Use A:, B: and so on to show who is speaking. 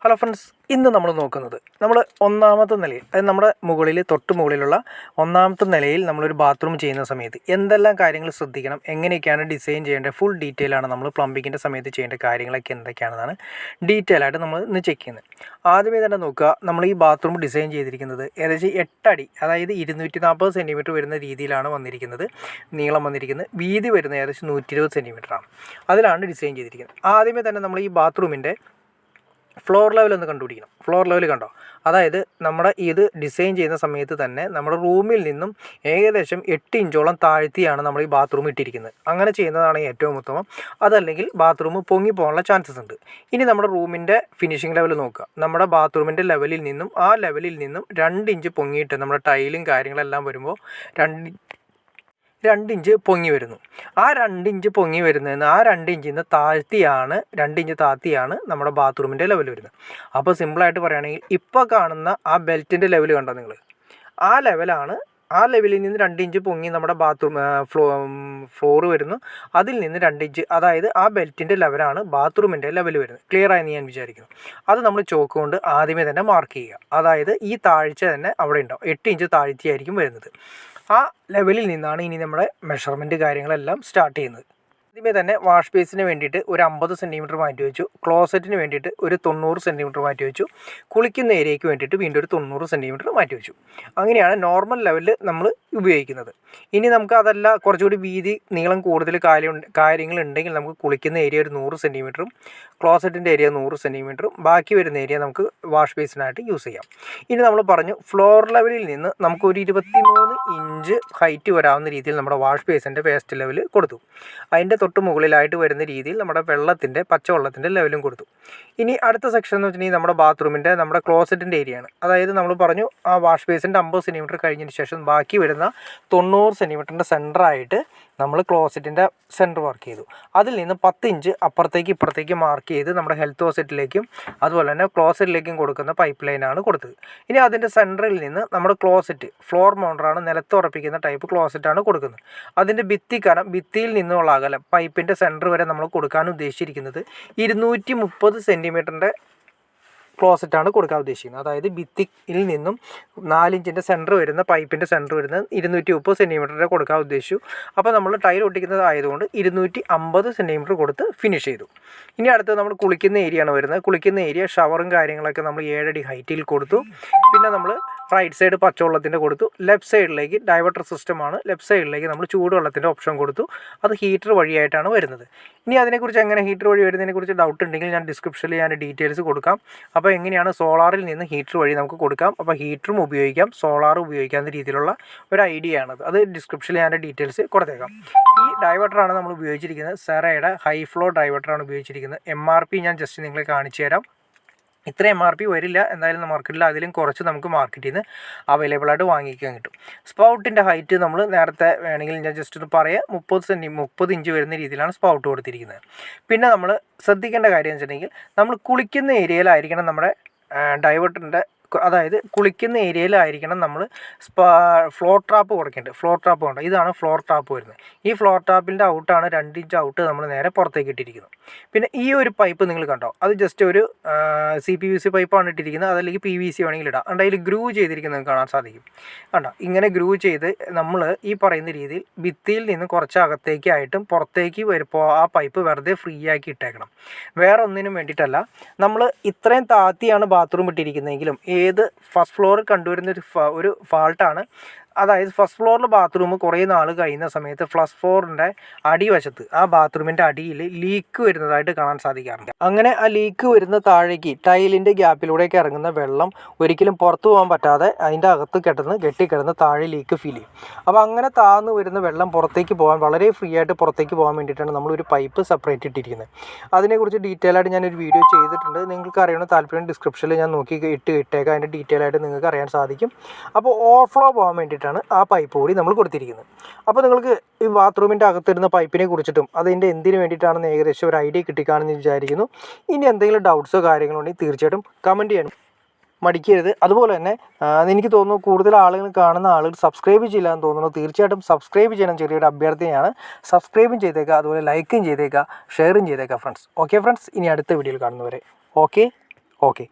A: Hello friends, ഇന്ന് നമ്മൾ നോക്കുന്നത് ഒന്നാമത്തെ നിലയിൽ, അതായത് നമ്മുടെ തൊട്ട് മുകളിലുള്ള ഒന്നാമത്തെ നിലയിൽ നമ്മളൊരു ബാത്റൂം ചെയ്യുന്ന സമയത്ത് എന്തെല്ലാം കാര്യങ്ങൾ ശ്രദ്ധിക്കണം, എങ്ങനെയൊക്കെയാണ് ഡിസൈൻ ചെയ്യേണ്ടത്, ഫുൾ ഡീറ്റെയിൽ ആണ് നമ്മൾ പ്ലംബിങ്ങിൻ്റെ സമയത്ത് ചെയ്യേണ്ട കാര്യങ്ങളൊക്കെ എന്തൊക്കെയാണെന്നാണ് ഡീറ്റെയിൽ ആയിട്ട് നമ്മൾ ഇന്ന് ചെക്ക് ചെയ്യുന്നത്. ആദ്യമേ തന്നെ നോക്കുക, നമ്മൾ ഈ ബാത്റൂം ഡിസൈൻ ചെയ്തിരിക്കുന്നത് ഏകദേശം 8 അടി, അതായത് 240 സെൻറ്റിമീറ്റർ വരുന്ന രീതിയിലാണ് വന്നിരിക്കുന്നത്. നീളം വന്നിരിക്കുന്നത്, വീതി വരുന്നത് ഏകദേശം 120 സെൻറ്റിമീറ്ററാണ്. അതിലാണ് ഡിസൈൻ ചെയ്തിരിക്കുന്നത്. ആദ്യമേ തന്നെ നമ്മൾ ഈ ബാത്റൂമിൻ്റെ ഫ്ലോർ ലെവൽ ഒന്ന് കണ്ടുപിടിക്കണം. ഫ്ലോർ ലെവൽ കണ്ടോ, അതായത് നമ്മുടെ ഇത് ഡിസൈൻ ചെയ്യുന്ന സമയത്ത് തന്നെ നമ്മുടെ റൂമിൽ നിന്നും ഏകദേശം 8 ഇഞ്ചോളം താഴ്ത്തിയാണ് നമ്മൾ ഈ ബാത്റൂം ഇട്ടിരിക്കുന്നത്. അങ്ങനെ ചെയ്യുന്നതാണ് ഏറ്റവും ഉത്തമം. അതല്ലെങ്കിൽ ബാത്റൂം പൊങ്ങി പോകാനുള്ള ചാൻസസ് ഉണ്ട്. ഇനി നമ്മുടെ റൂമിൻ്റെ ഫിനിഷിംഗ് ലെവൽ നോക്കുക. നമ്മുടെ ബാത്റൂമിൻ്റെ ലെവലിൽ നിന്നും ആ ലെവലിൽ നിന്നും 2 ഇഞ്ച് പൊങ്ങിയിട്ട് നമ്മുടെ ടൈലും കാര്യങ്ങളെല്ലാം വരുമ്പോൾ 2 ഇഞ്ച് പൊങ്ങി വരുന്നു. ആ 2 ഇഞ്ച് പൊങ്ങി വരുന്നതിന് ആ 2 ഇഞ്ചിന്ന് താഴ്ത്തിയാണ് 2 ഇഞ്ച് താഴ്ത്തിയാണ് നമ്മുടെ ബാത്റൂമിൻ്റെ ലെവൽ വരുന്നത്. അപ്പോൾ സിമ്പിളായിട്ട് പറയുകയാണെങ്കിൽ ഇപ്പോൾ കാണുന്ന ആ ബെൽറ്റിൻ്റെ ലെവൽ കണ്ടോ നിങ്ങൾ, ആ ലെവലാണ്. ആ ലെവലിൽ നിന്ന് 2 ഇഞ്ച് പൊങ്ങി നമ്മുടെ ബാത്റൂം ഫ്ലോർ വരുന്നു. അതിൽ നിന്ന് 2 ഇഞ്ച്, അതായത് ആ ബെൽറ്റിൻ്റെ ലെവലാണ് ബാത്റൂമിൻ്റെ ലെവൽ വരുന്നത്. ക്ലിയർ ആയെന്ന് ഞാൻ വിചാരിക്കുന്നു. അത് നമ്മൾ ചോക്ക് കൊണ്ട് ആദ്യമേ തന്നെ മാർക്ക് ചെയ്യുക. അതായത് ഈ താഴ്ച തന്നെ അവിടെ ഉണ്ടാവും, 8 ഇഞ്ച് താഴ്ത്തിയായിരിക്കും വരുന്നത്. ആ ലെവലിൽ നിന്നാണ് ഇനി നമ്മുടെ മെഷർമെൻറ്റ് കാര്യങ്ങളെല്ലാം സ്റ്റാർട്ട് ചെയ്യുന്നത്. ആദ്യമേ തന്നെ വാഷ് ബേസിന് വേണ്ടിയിട്ട് ഒരു 50 സെൻറ്റിമീറ്റർ മാറ്റി വെച്ചു. ക്ലോസറ്റിന് വേണ്ടിയിട്ട് ഒരു 90 സെൻറ്റിമീറ്റർ മാറ്റി വെച്ചു. കുളിക്കുന്ന ഏരിയയ്ക്ക് വേണ്ടിയിട്ട് വീണ്ടും ഒരു 90 സെൻറ്റിമീറ്റർ മാറ്റി വെച്ചു. അങ്ങനെയാണ് നോർമൽ ലെവലിൽ നമ്മൾ ഉപയോഗിക്കുന്നത്. ഇനി നമുക്ക് അതല്ല കുറച്ചുകൂടി വീതി നീളം കൂടുതൽ കാര്യങ്ങളുണ്ടെങ്കിൽ നമുക്ക് കുളിക്കുന്ന ഏരിയ ഒരു 100 സെൻറ്റിമീറ്ററും ക്ലോസറ്റിൻ്റെ ഏരിയ 100 സെൻറ്റിമീറ്ററും ബാക്കി വരുന്ന ഏരിയ നമുക്ക് വാഷ് ബേസിനായിട്ട് യൂസ് ചെയ്യാം. ഇനി നമ്മൾ പറഞ്ഞു, ഫ്ലോർ ലെവലിൽ നിന്ന് നമുക്ക് ഒരു 23 ഇഞ്ച് ഹൈറ്റ് വരാവുന്ന രീതിയിൽ നമ്മുടെ വാഷ് ബേസിൻ്റെ വേസ്റ്റ് ലെവൽ കൊടുത്തു. അതിൻ്റെ തൊട്ട് മുകളിലായിട്ട് വരുന്ന രീതിയിൽ നമ്മുടെ പച്ചവെള്ളത്തിൻ്റെ ലെവലും കൊടുത്തു. ഇനി അടുത്ത സെക്ഷൻ എന്ന് വെച്ചിട്ടുണ്ടെങ്കിൽ നമ്മുടെ ക്ലോസറ്റിൻ്റെ ഏരിയയാണ്. അതായത് നമ്മൾ പറഞ്ഞു, ആ വാഷ് ബേസിൻ്റെ 50 സെൻറ്റിമീറ്റർ കഴിഞ്ഞതിന് ശേഷം ബാക്കി വരുന്ന 90 സെൻറ്റിമീറ്ററിൻ്റെ സെൻറ്ററായിട്ട് നമ്മൾ ക്ലോസറ്റിൻ്റെ സെൻറ്റർ മാർക്ക് ചെയ്തു. അതിൽ നിന്ന് 10 ഇഞ്ച് ഇപ്പുറത്തേക്ക് മാർക്ക് ചെയ്ത് നമ്മുടെ ഹെൽത്ത് ഹോസ്പിറ്റലിലേക്കും അതുപോലെ തന്നെ ക്ലോസറ്റിലേക്കും കൊടുക്കുന്ന പൈപ്പ് ലൈനാണ് കൊടുത്തത്. ഇനി അതിൻ്റെ സെൻറ്ററിൽ നിന്ന് നമ്മുടെ ക്ലോസറ്റ് ഫ്ലോർ മൗണ്ടറാണ്, നിലത്ത് ഉറപ്പിക്കുന്ന ടൈപ്പ് ക്ലോസറ്റാണ് കൊടുക്കുന്നത്. അതിൻ്റെ ഭിത്തിയിൽ നിന്നുള്ള അകലം പൈപ്പിൻ്റെ സെൻറ്റർ വരെ നമ്മൾ കൊടുക്കാൻ ഉദ്ദേശിച്ചിരിക്കുന്നത് 230 സെൻറ്റിമീറ്ററിൻ്റെ ക്ലോസറ്റാണ് കൊടുക്കാൻ ഉദ്ദേശിക്കുന്നത്. അതായത് ഭിത്തിയിൽ നിന്നും 4 ഇഞ്ചിൻ്റെ സെൻറ്റർ വരുന്ന പൈപ്പിൻ്റെ സെൻറ്റർ വരുന്നത് 230 സെൻറ്റിമീറ്ററിൻ്റെ കൊടുക്കാൻ ഉദ്ദേശിച്ചു. അപ്പോൾ നമ്മൾ ടൈൽ ഒട്ടിക്കുന്നത് ആയതുകൊണ്ട് 250 സെൻറ്റിമീറ്റർ കൊടുത്ത് ഫിനിഷ് ചെയ്തു. ഇനി അടുത്തത് നമ്മൾ കുളിക്കുന്ന ഏരിയയാണ് വരുന്നത്. കുളിക്കുന്ന ഏരിയ ഷവറും കാര്യങ്ങളൊക്കെ നമ്മൾ 7 അടി ഹൈറ്റിൽ കൊടുത്തു. പിന്നെ നമ്മൾ റൈറ്റ് സൈഡ് പച്ചവെള്ളത്തിൻ്റെ കൊടുത്തു. ലെഫ്റ്റ് സൈഡിലേക്ക് ഡൈവേർട്ടർ സിസ്റ്റമാണ്. ലെഫ്റ്റ് സൈഡിലേക്ക് നമ്മൾ ചൂടുവെള്ളത്തിൻ്റെ ഓപ്ഷൻ കൊടുത്തു. അത് ഹീറ്റർ വഴിയായിട്ടാണ് വരുന്നത്. ഇനി അതിനെക്കുറിച്ച് എങ്ങനെ ഹീറ്റർ വഴി വരുന്നതിനെക്കുറിച്ച് ഡൗട്ട് ഉണ്ടെങ്കിൽ ഞാൻ ഡിസ്ക്രിപ്ഷനിൽ ഡീറ്റെയിൽസ് കൊടുക്കാം. അപ്പോൾ എങ്ങനെയാണ് സോളാറിൽ നിന്ന് ഹീറ്റർ വഴി നമുക്ക് കൊടുക്കാം, അപ്പോൾ ഹീറ്ററും ഉപയോഗിക്കാം സോളാറും ഉപയോഗിക്കാവുന്ന രീതിയിലുള്ള ഒരു ഐഡിയ ആണത്. അത് ഡിസ്ക്രിപ്ഷനിൽ ഞാൻ ഡീറ്റെയിൽസ് കൊടുത്തേക്കാം. ഈ ഡൈവേർട്ടറാണ് നമ്മൾ ഉപയോഗിച്ചിരിക്കുന്നത്. സെറയുടെ ഹൈ ഫ്ലോ ഡൈവേർട്ടറാണ് ഉപയോഗിച്ചിരിക്കുന്നത്. MRP ഞാൻ ജസ്റ്റ് നിങ്ങളെ കാണിച്ചു തരാം. ഇത്ര MRP വരില്ല, എന്തായാലും മാർക്കറ്റിൽ അതിലും കുറച്ച് നമുക്ക് മാർക്കറ്റിൽ നിന്ന് അവൈലബിൾ ആയിട്ട് വാങ്ങിക്കാൻ കിട്ടും. സ്പൗട്ടിൻ്റെ ഹൈറ്റ് നമ്മൾ നേരത്തെ വേണമെങ്കിൽ ഞാൻ ജസ്റ്റ് ഒന്ന് പറയാം, 30 ഇഞ്ച് വരുന്ന രീതിയിലാണ് സ്പൗട്ട് കൊടുത്തിരിക്കുന്നത്. പിന്നെ നമ്മൾ ശ്രദ്ധിക്കേണ്ട കാര്യം എന്ന് വെച്ചിട്ടുണ്ടെങ്കിൽ, നമ്മൾ കുളിക്കുന്ന ഏരിയയിലായിരിക്കണം നമ്മുടെ ഡൈവേർട്ടറിൻ്റെ, അതായത് കുളിക്കുന്ന ഏരിയയിലായിരിക്കണം നമ്മൾ ഫ്ലോർ ട്രാപ്പ് കൊടുക്കേണ്ടത്. ഫ്ലോർ ട്രാപ്പ് കൊണ്ട് ഇതാണ് ഫ്ലോർ ട്രാപ്പ് വരുന്നത്. ഈ ഫ്ലോർ ട്രാപ്പിൻ്റെ ഔട്ടാണ് 2 ഇഞ്ച് ഔട്ട് നമ്മൾ നേരെ പുറത്തേക്ക് ഇട്ടിരിക്കുന്നത്. പിന്നെ ഈ ഒരു പൈപ്പ് നിങ്ങൾ കണ്ടോ, അത് ജസ്റ്റ് ഒരു CPVC പൈപ്പാണ് ഇട്ടിരിക്കുന്നത്. അതല്ലെങ്കിൽ PVC വേണമെങ്കിൽ ഇടാം. അതുകൊണ്ട് അതിൽ ഗ്രൂ ചെയ്തിരിക്കുന്നത് കാണാൻ സാധിക്കും. കണ്ടോ, ഇങ്ങനെ ഗ്രൂ ചെയ്ത് നമ്മൾ ഈ പറയുന്ന രീതിയിൽ ഭിത്തിയിൽ നിന്ന് കുറച്ച് അകത്തേക്കായിട്ടും പുറത്തേക്ക് വരുമ്പോൾ ആ പൈപ്പ് വെറുതെ ഫ്രീ ആക്കി ഇട്ടേക്കണം. വേറെ ഒന്നിനും വേണ്ടിയിട്ടല്ല. നമ്മൾ ഇത്രയും താഴ്ത്തിയാണ് ബാത്റൂം ഇട്ടിരിക്കുന്നതെങ്കിലും ഫസ്റ്റ് ഫ്ലോറിൽ കണ്ടുവരുന്ന ഒരു ഫാൾട്ടാണ്. അതായത് ഫസ്റ്റ് ഫ്ലോറിൽ ബാത്റൂം കുറേ നാൾ കഴിയുന്ന സമയത്ത് ഫസ്റ്റ് ഫ്ലോറിൻ്റെ അടിവശത്ത് ആ ബാത്റൂമിൻ്റെ അടിയിൽ ലീക്ക് വരുന്നതായിട്ട് കാണാൻ സാധിക്കാറുണ്ട്. അങ്ങനെ ആ ലീക്ക് വരുന്ന താഴേക്ക് ടൈലിൻ്റെ ഗ്യാപ്പിലൂടെയൊക്കെ ഇറങ്ങുന്ന വെള്ളം ഒരിക്കലും പുറത്തു പോകാൻ പറ്റാതെ അതിൻ്റെ അകത്ത് കെട്ടിക്കിടന്ന് താഴെ ലീക്ക് ഫീൽ ചെയ്യും. അപ്പോൾ അങ്ങനെ താഴ്ന്നു വരുന്ന വെള്ളം പുറത്തേക്ക് പോകാൻ, വളരെ ഫ്രീ ആയിട്ട് പുറത്തേക്ക് പോകാൻ വേണ്ടിയിട്ടാണ് നമ്മളൊരു പൈപ്പ് സെപ്പറേറ്റ് ഇട്ടിരിക്കുന്നത്. അതിനെക്കുറിച്ച് ഡീറ്റെയിൽ ആയിട്ട് ഞാനൊരു വീഡിയോ ചെയ്തിട്ടുണ്ട്. നിങ്ങൾക്ക് അറിയണം താല്പര്യം ഡിസ്ക്രിപ്ഷനിൽ ഞാൻ ഇട്ടേക്കാം. അതിൻ്റെ ഡീറ്റെയിൽ ആയിട്ട് നിങ്ങൾക്ക് അറിയാൻ സാധിക്കും. അപ്പോൾ ഓവർഫ്ലോ പോകാൻ വേണ്ടിയിട്ടാണ് ആ പൈപ്പ് കൂടി നമ്മൾ കൊടുത്തിരിക്കുന്നത്. അപ്പോൾ നിങ്ങൾക്ക് ഈ ബാത്റൂമിൻ്റെ അകത്തിരുന്ന പൈപ്പിനെ കുറിച്ചിട്ടും അതിൻ്റെ എന്തിനു വേണ്ടിയിട്ടാണെന്ന് ഏകദേശം ഒരു ഐഡിയ കിട്ടിക്കാണെന്ന് വിചാരിക്കുന്നു. ഇനി എന്തെങ്കിലും ഡൗട്ട്സോ കാര്യങ്ങളോ ഉണ്ടെങ്കിൽ തീർച്ചയായിട്ടും കമൻറ്റ് ചെയ്യാനും മടിക്കരുത്. അതുപോലെ തന്നെ എനിക്ക് തോന്നുന്നു കൂടുതൽ കാണുന്ന ആളുകൾ സബ്സ്ക്രൈബ് ചെയ്യില്ല എന്ന് തോന്നുന്നു. തീർച്ചയായിട്ടും സബ്സ്ക്രൈബ് ചെയ്യണം, ചെറിയൊരു അഭ്യർത്ഥനയാണ്. സബ്സ്ക്രൈബും ചെയ്തേക്കുക, അതുപോലെ ലൈക്കും ചെയ്തേക്കുക, ഷെയറും ചെയ്തേക്കുക ഫ്രണ്ട്സ്. ഓക്കെ ഫ്രണ്ട്സ്, ഇനി അടുത്ത വീഡിയോയിൽ കാണുന്നവരെ ഓക്കെ. ഓക്കെ.